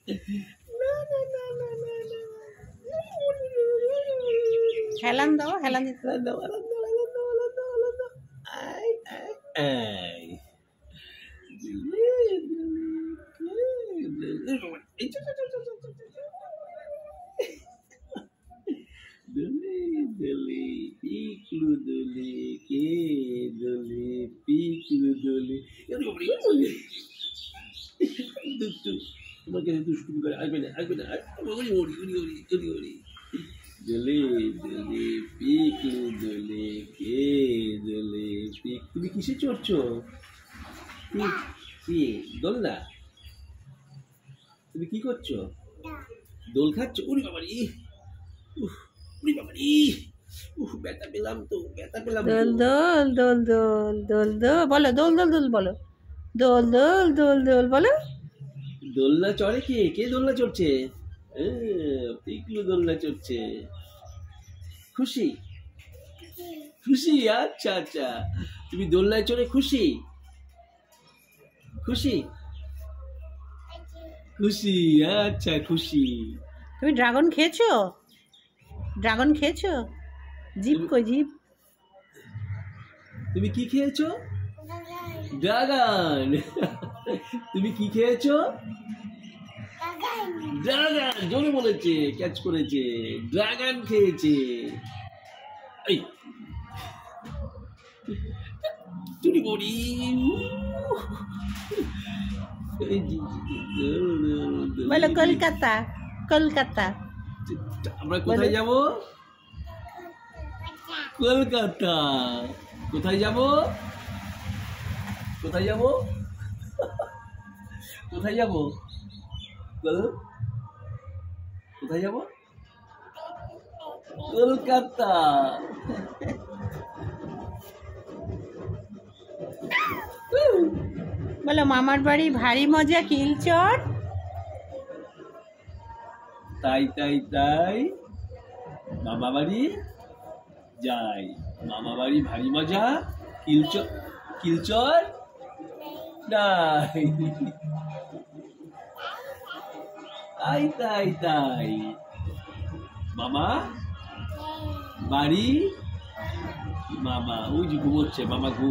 না না না না না না হেলান দাও, হেলান দিতে হেলান দাও, হেলান দাও, হেলান দাও, হেলান দাও, হেলান দাও। আই আই আই দোলে দোলে পিকলু দোলে কে দোলে পিকলু দোলে দুষ্টু তোমার কাছে দুষ্টুমি করে আসবে না আসবে না ওরি ওরি ওরি ওরি ওরি ওরি দোলে দোলে পিকলু দোলে কে দোলে পিক তুমি কিসে চড়ছো কি দোলনা তুমি কি করছো দোল খাচ্ছো উরি বাবারি উরি বাবারি ব্যথা পেলাম তো ব্যথা পেলাম তো। দোল দোল দোল দোল দোল দোল বলো, দোল দোল দোল বলো, দোল দোল দোল দোল বলো। দোলনা চড়ে কে কে দোলনা চড়ছে পিকলু দোলনা চড়ছে খুশি খুশি আচ্ছা আচ্ছা তুমি দোলনায় চড়ে খুশি খুশি খুশি আচ্ছা খুশি তুমি ড্রাগন খেয়েছো? ড্রাগন খেয়েছো? জিপ কই জিপ? তুমি কি খেয়েছো ড্রাগন তুমি কি খেয়েছো ড্রাগন জোরে বলেছে ক্যাচ করেছে ড্রাগন খেয়েছে এই চুরি করি বলো কলকাতা কলকাতা। আমরা কোথায় যাব কলকাতা কোথায় যাব কোথায় যাব কোথায় যাব কোথায় যাব কলকাতা বলো মামার বাড়ি ভারী মজা কিলচর। তাই তাই তাই মামা বাড়ি যাই মামা বাড়ি ভারী মজা কিলচর কিলচর নাই তাই তাই তাই মামা বাড়ি মামা ওই যে ঘুমোচ্ছে মামা ঘুম